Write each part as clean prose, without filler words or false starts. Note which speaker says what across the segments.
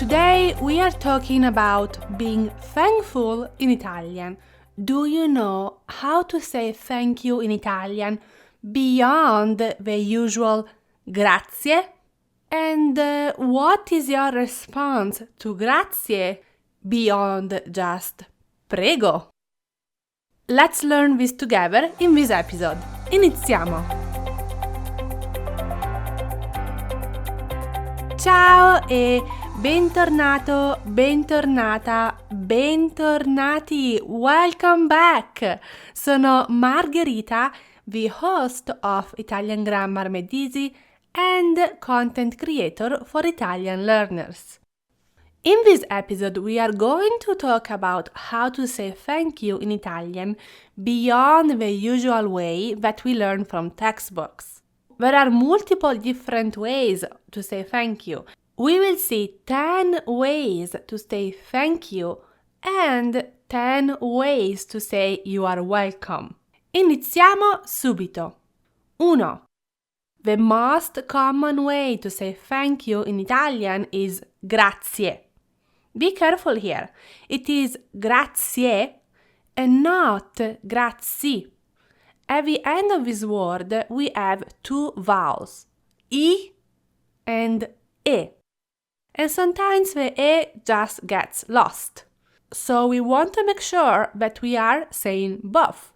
Speaker 1: Today we are talking about being thankful in Italian. Do you know how to say thank you in Italian beyond the usual grazie? And what is your response to grazie beyond just prego? Let's learn this together in this episode. Iniziamo! Ciao e bentornato, bentornata, bentornati, welcome back! Sono Margherita, the host of Italian Grammar Made Easy and content creator for Italian learners. In this episode, we are going to talk about how to say thank you in Italian beyond the usual way that we learn from textbooks. There are multiple different ways to say thank you. We will see 10 ways to say thank you and 10 ways to say you are welcome. Iniziamo subito. 1. The most common way to say thank you in Italian is grazie. Be careful here. It is grazie and not grazie. At the end of this word, we have two vowels, I and E. And sometimes the E just gets lost. So we want to make sure that we are saying both.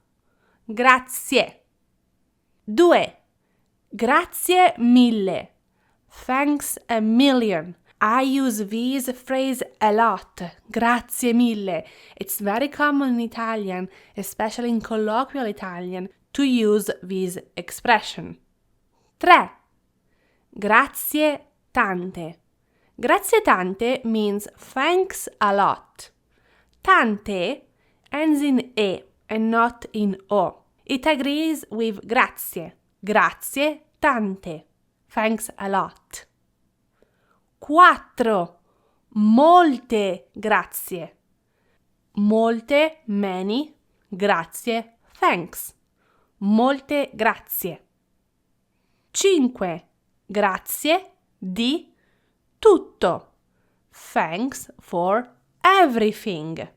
Speaker 1: Grazie. 2. Grazie mille. Thanks a million. I use this phrase a lot. Grazie mille. It's very common in Italian, especially in colloquial Italian, to use this expression. 3. Grazie tante. Grazie tante means thanks a lot. Tante ends in E and not in O. It agrees with grazie. Grazie tante. Thanks a lot. 4. Molte grazie. Molte, many, grazie, thanks. Molte grazie. 5. Grazie di tutto. Thanks for everything.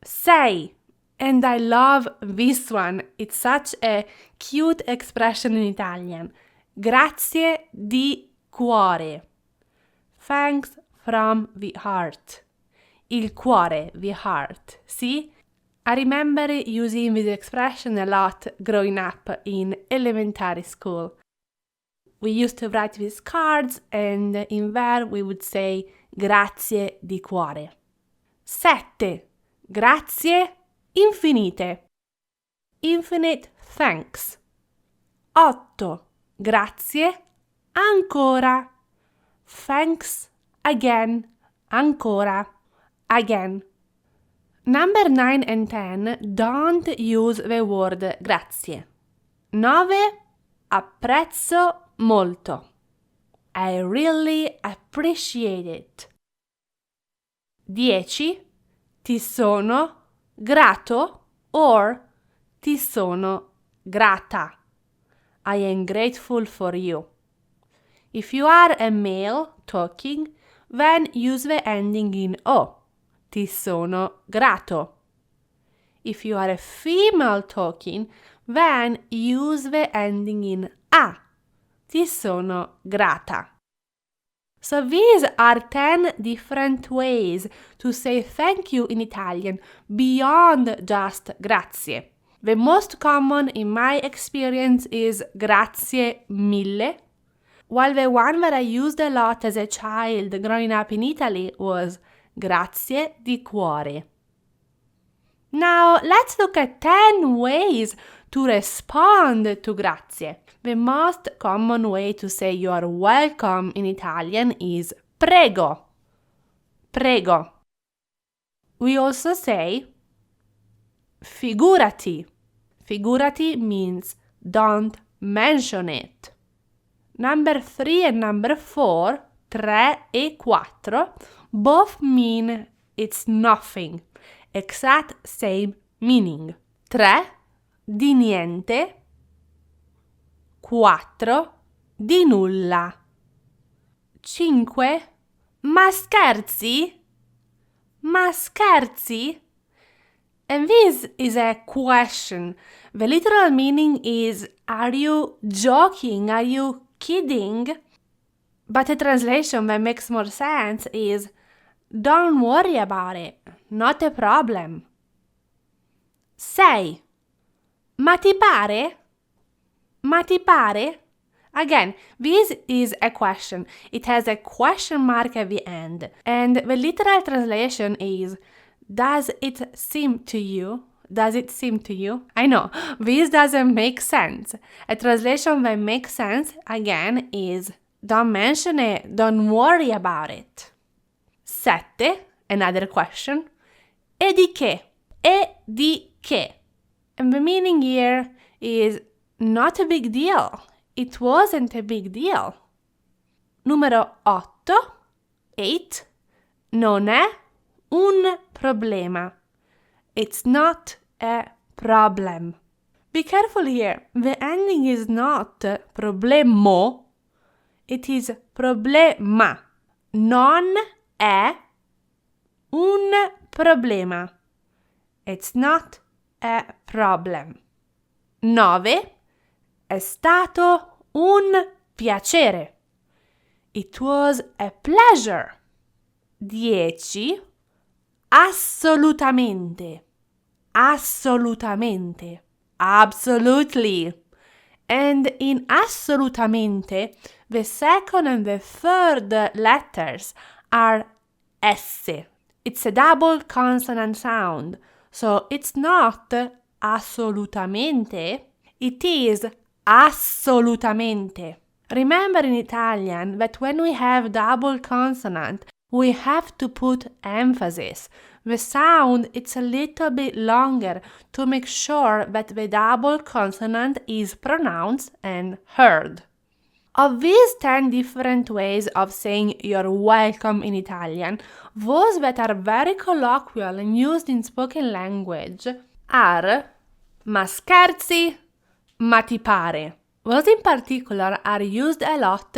Speaker 1: 6. And I love this one. It's such a cute expression in Italian. Grazie di cuore. Thanks from the heart. Il cuore, the heart. See? I remember using this expression a lot growing up in elementary school. We used to write these cards and in there we would say grazie di cuore. 7. Grazie infinite. Infinite thanks. 8. Grazie ancora. Thanks again, ancora, again. Number 9 and 10 don't use the word grazie. 9. Apprezzo molto. I really appreciate it. 10. Ti sono grato or ti sono grata. I am grateful for you. If you are a male talking, then use the ending in O. Ti sono grato. If you are a female talking, then use the ending in A. Ti sono grata. So these are 10 different ways to say thank you in Italian beyond just grazie. The most common in my experience is grazie mille, while the one that I used a lot as a child growing up in Italy was grazie di cuore. Now let's look at 10 ways to respond to grazie. The most common way to say you are welcome in Italian is prego. Prego. We also say figurati. Figurati means don't mention it. Number 3 and number 4, 3 e 4, both mean it's nothing, exact same meaning. 3 di niente, 4 di nulla, 5 Ma scherzi? Ma scherzi? And this is a question. The literal meaning is, are you joking? Are you kidding? But a translation that makes more sense is, don't worry about it. Not a problem. 6. Ma ti pare? Ma ti pare? Again, this is a question. It has a question mark at the end. And the literal translation is, does it seem to you? Does it seem to you? I know, this doesn't make sense. A translation that makes sense, again, is, don't mention it, don't worry about it. 7. Another question. E di che? E di che? And the meaning here is, not a big deal. It wasn't a big deal. Numero 8. 8. Non è un problema. It's not a problem. Be careful here. The ending is not problemo. It is problema. Non è un problema. It's not a problem. 9. È stato un piacere. It was a pleasure. 10. Assolutamente. Assolutamente. Absolutely. And in assolutamente, the second and the third letters are S. It's a double consonant sound. So it's not assolutamente, it is assolutamente. Remember in Italian that when we have double consonant, we have to put emphasis. The sound, it's a little bit longer to make sure that the double consonant is pronounced and heard. Of these 10 different ways of saying you're welcome in Italian, those that are very colloquial and used in spoken language are ma scherzi, ma ti pare. Those in particular are used a lot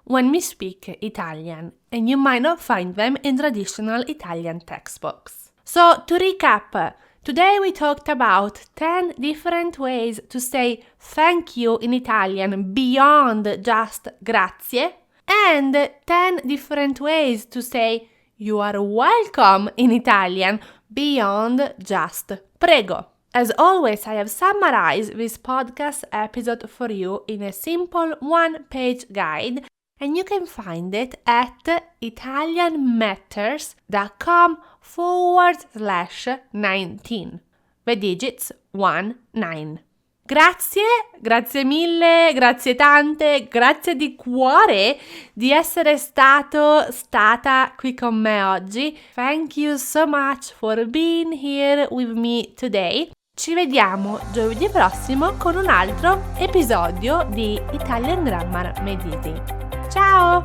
Speaker 1: when we speak Italian, and you might not find them in traditional Italian textbooks. So, to recap, today we talked about 10 different ways to say thank you in Italian beyond just grazie, and 10 different ways to say you are welcome in Italian beyond just prego. As always, I have summarized this podcast episode for you in a simple one-page guide, and you can find it at italianmatters.com/19. The digits 19. Grazie mille, grazie tante, grazie di cuore di essere stata qui con me oggi. Thank you so much for being here with me today. Ci vediamo giovedì prossimo con un altro episodio di Italian Grammar Made Easy. Ciao!